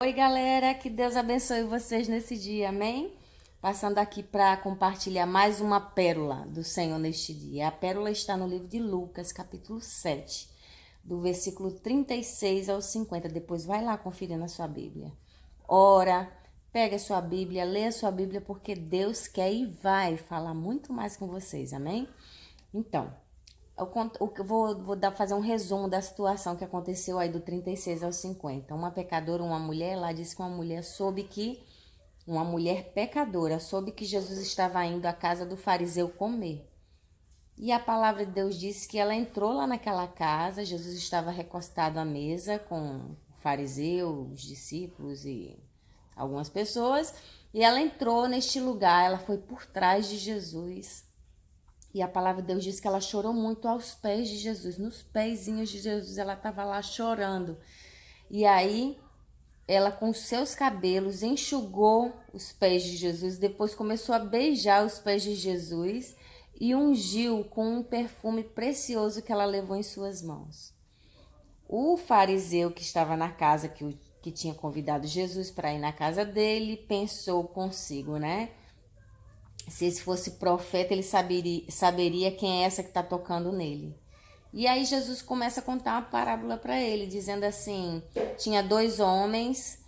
Oi, galera, que Deus abençoe vocês nesse dia, amém? Passando aqui para compartilhar mais uma pérola do Senhor neste dia. A pérola está no livro de Lucas, capítulo 7, do versículo 36 ao 50. Depois vai lá conferir na sua Bíblia. Ora, pega a sua Bíblia, lê a sua Bíblia, porque Deus quer e vai falar muito mais com vocês, amém? Então, fazer um resumo da situação que aconteceu aí do 36 ao 50. Uma pecadora, uma mulher, lá disse que uma mulher pecadora soube que Jesus estava indo à casa do fariseu comer. E a palavra de Deus disse que ela entrou lá naquela casa, Jesus estava recostado à mesa com o fariseu, os discípulos e algumas pessoas, e ela entrou neste lugar, ela foi por trás de Jesus. E a palavra de Deus diz que ela chorou muito aos pés de Jesus, nos pezinhos de Jesus, ela estava lá chorando. E aí, ela com seus cabelos enxugou os pés de Jesus, depois começou a beijar os pés de Jesus e ungiu com um perfume precioso que ela levou em suas mãos. O fariseu que estava na casa, que tinha convidado Jesus para ir na casa dele, pensou consigo, né? Se esse fosse profeta, ele saberia quem é essa que está tocando nele. E aí Jesus começa a contar uma parábola para ele, dizendo assim, tinha dois homens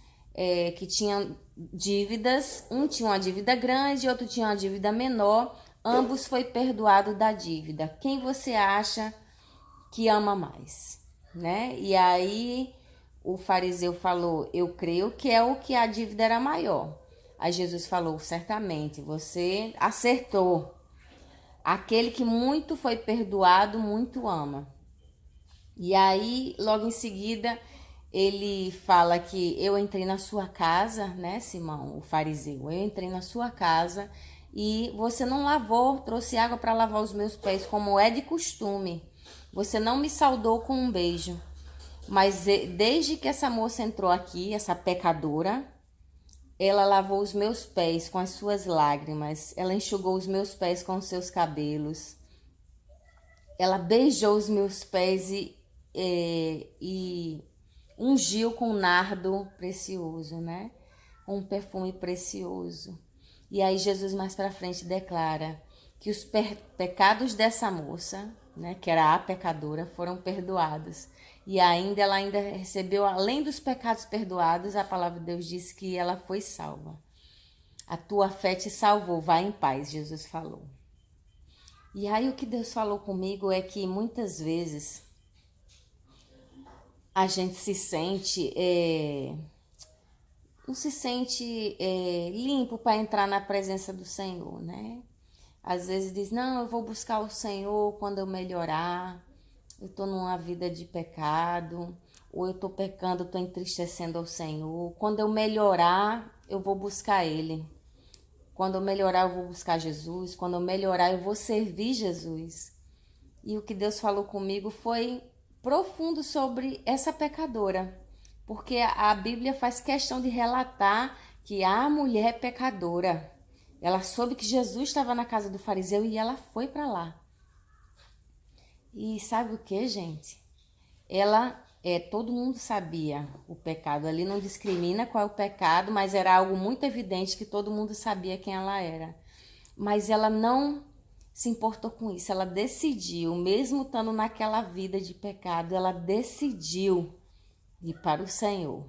que tinham dívidas, um tinha uma dívida grande, outro tinha uma dívida menor, ambos foi perdoado da dívida. Quem você acha que ama mais? Né? E aí o fariseu falou, eu creio que é o que a dívida era maior. Aí Jesus falou, certamente, você acertou. Aquele que muito foi perdoado, muito ama. E aí, logo em seguida, ele fala que eu entrei na sua casa, né, Simão, o fariseu? Eu entrei na sua casa e você não lavou, trouxe água para lavar os meus pés, como é de costume. Você não me saudou com um beijo. Mas desde que essa moça entrou aqui, essa pecadora, ela lavou os meus pés com as suas lágrimas, ela enxugou os meus pés com os seus cabelos, ela beijou os meus pés e ungiu com nardo precioso, né? Um perfume precioso. E aí Jesus mais para frente declara que os pecados dessa moça, né, que era a pecadora, foram perdoados. E ela ainda recebeu, além dos pecados perdoados, a palavra de Deus diz que ela foi salva. A tua fé te salvou, vai em paz, Jesus falou. E aí o que Deus falou comigo é que muitas vezes a gente não se sente limpo para entrar na presença do Senhor, né? Às vezes diz, não, eu vou buscar o Senhor quando eu melhorar, eu estou numa vida de pecado, ou eu estou pecando, estou entristecendo ao Senhor. Quando eu melhorar, eu vou buscar Ele. Quando eu melhorar, eu vou buscar Jesus. Quando eu melhorar, eu vou servir Jesus. E o que Deus falou comigo foi profundo sobre essa pecadora. Porque a Bíblia faz questão de relatar que a mulher é pecadora. Ela soube que Jesus estava na casa do fariseu e ela foi para lá. E sabe o que, gente? Todo mundo sabia o pecado. Ali não discrimina qual é o pecado, mas era algo muito evidente que todo mundo sabia quem ela era. Mas ela não se importou com isso. Ela decidiu, mesmo estando naquela vida de pecado, ela decidiu ir para o Senhor.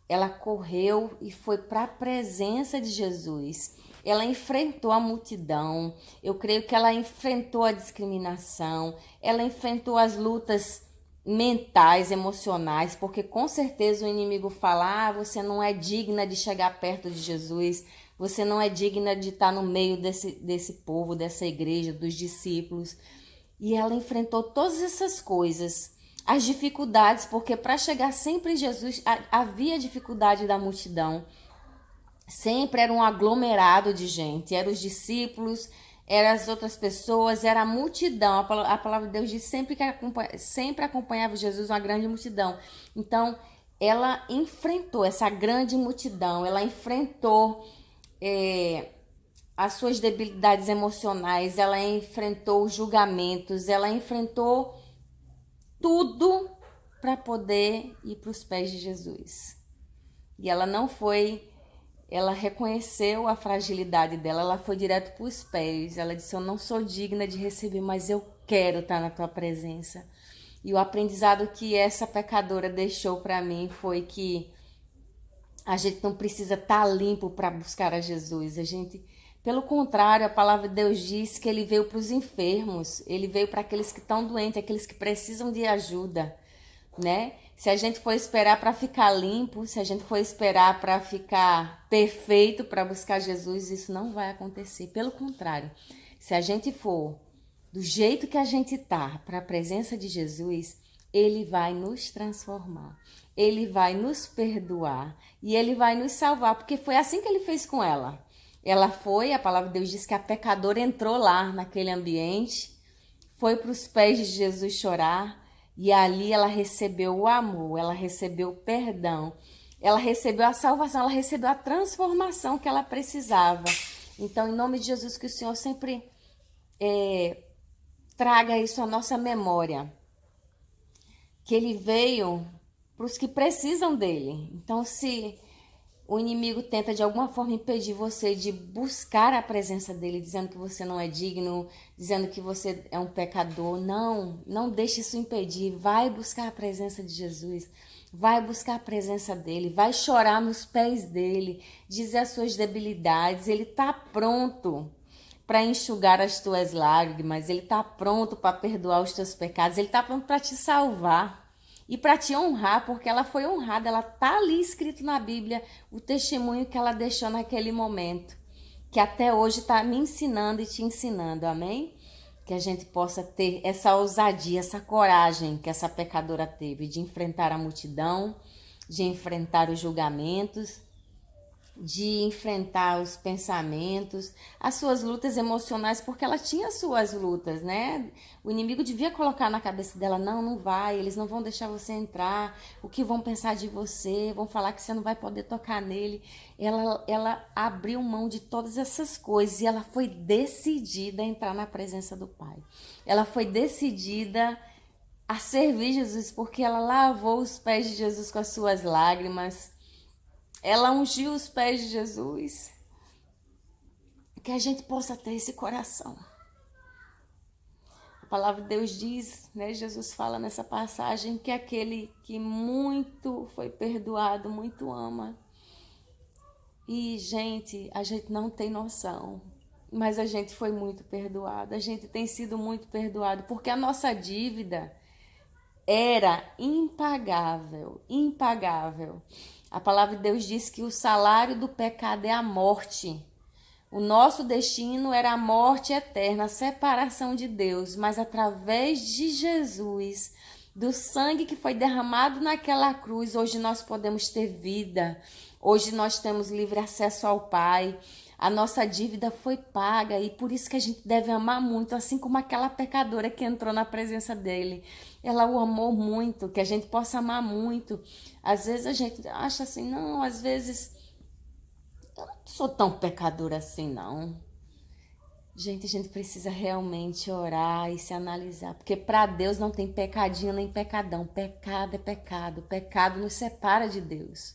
Ela correu e foi para a presença de Jesus. Ela enfrentou a multidão. Eu creio que ela enfrentou a discriminação. Ela enfrentou as lutas mentais, emocionais, porque com certeza o inimigo fala, você não é digna de chegar perto de Jesus, você não é digna de estar no meio desse povo, dessa igreja, dos discípulos. E ela enfrentou todas essas coisas, as dificuldades, porque para chegar sempre em Jesus havia dificuldade da multidão. Sempre era um aglomerado de gente, eram os discípulos, eram as outras pessoas, era a multidão. A palavra de Deus diz sempre acompanhava Jesus uma grande multidão. Então, ela enfrentou essa grande multidão, ela enfrentou as suas debilidades emocionais, ela enfrentou os julgamentos, ela enfrentou tudo para poder ir para os pés de Jesus. E ela não foi, ela reconheceu a fragilidade dela, ela foi direto para os pés. Ela disse: eu não sou digna de receber, mas eu quero estar na tua presença. E o aprendizado que essa pecadora deixou para mim foi que a gente não precisa estar limpo para buscar a Jesus. Pelo contrário, a palavra de Deus diz que ele veio para os enfermos, ele veio para aqueles que estão doentes, aqueles que precisam de ajuda, né? Se a gente for esperar para ficar limpo, se a gente for esperar para ficar perfeito para buscar Jesus, isso não vai acontecer. Pelo contrário, se a gente for do jeito que a gente tá para a presença de Jesus, ele vai nos transformar, ele vai nos perdoar e ele vai nos salvar, porque foi assim que ele fez com ela. Ela foi, a palavra de Deus diz que a pecadora entrou lá naquele ambiente, foi para os pés de Jesus chorar e ali ela recebeu o amor, ela recebeu o perdão, ela recebeu a salvação, ela recebeu a transformação que ela precisava. Então, em nome de Jesus, que o Senhor sempre traga isso à nossa memória, que ele veio para os que precisam dele. Então, se o inimigo tenta de alguma forma impedir você de buscar a presença dele, dizendo que você não é digno, dizendo que você é um pecador, não deixe isso impedir. Vai buscar a presença de Jesus, vai buscar a presença dele, vai chorar nos pés dele, dizer as suas debilidades. Ele está pronto para enxugar as tuas lágrimas, ele está pronto para perdoar os teus pecados, ele está pronto para te salvar e para te honrar, porque ela foi honrada, ela está ali escrito na Bíblia, o testemunho que ela deixou naquele momento, que até hoje está me ensinando e te ensinando, amém? Que a gente possa ter essa ousadia, essa coragem que essa pecadora teve de enfrentar a multidão, de enfrentar os julgamentos, de enfrentar os pensamentos, as suas lutas emocionais, porque ela tinha suas lutas, né? O inimigo devia colocar na cabeça dela: não vai, eles não vão deixar você entrar, o que vão pensar de você, vão falar que você não vai poder tocar nele. Ela abriu mão de todas essas coisas e ela foi decidida a entrar na presença do Pai. Ela foi decidida a servir Jesus, porque ela lavou os pés de Jesus com as suas lágrimas. Ela ungiu os pés de Jesus. Que a gente possa ter esse coração. A palavra de Deus diz, né? Jesus fala nessa passagem que aquele que muito foi perdoado, muito ama. E, gente, a gente não tem noção, mas a gente foi muito perdoado. A gente tem sido muito perdoado, porque a nossa dívida era impagável, impagável. A palavra de Deus diz que o salário do pecado é a morte. O nosso destino era a morte eterna, a separação de Deus. Mas através de Jesus, do sangue que foi derramado naquela cruz, hoje nós podemos ter vida. Hoje nós temos livre acesso ao Pai. A nossa dívida foi paga e por isso que a gente deve amar muito, assim como aquela pecadora que entrou na presença dele. Ela o amou muito, que a gente possa amar muito. Às vezes a gente acha assim, não, às vezes eu não sou tão pecadora assim, não. Gente, a gente precisa realmente orar e se analisar, porque para Deus não tem pecadinho nem pecadão. Pecado é pecado, pecado nos separa de Deus.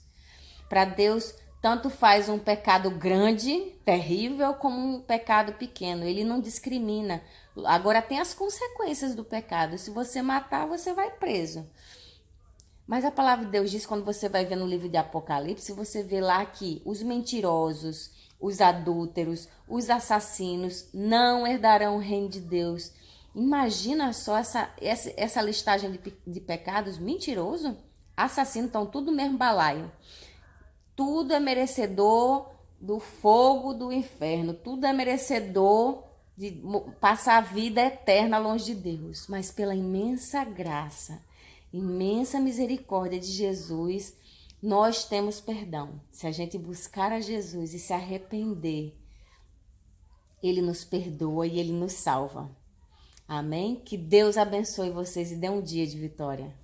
Para Deus, tanto faz um pecado grande, terrível, como um pecado pequeno. Ele não discrimina. Agora tem as consequências do pecado. Se você matar, você vai preso. Mas a palavra de Deus diz, quando você vai ver no livro de Apocalipse, você vê lá que os mentirosos, os adúlteros, os assassinos não herdarão o reino de Deus. Imagina só essa listagem de pecados. Mentiroso, assassino, estão tudo no mesmo balaio. Tudo é merecedor do fogo do inferno. Tudo é merecedor de passar a vida eterna longe de Deus. Mas pela imensa graça, imensa misericórdia de Jesus, nós temos perdão. Se a gente buscar a Jesus e se arrepender, Ele nos perdoa e Ele nos salva. Amém? Que Deus abençoe vocês e dê um dia de vitória.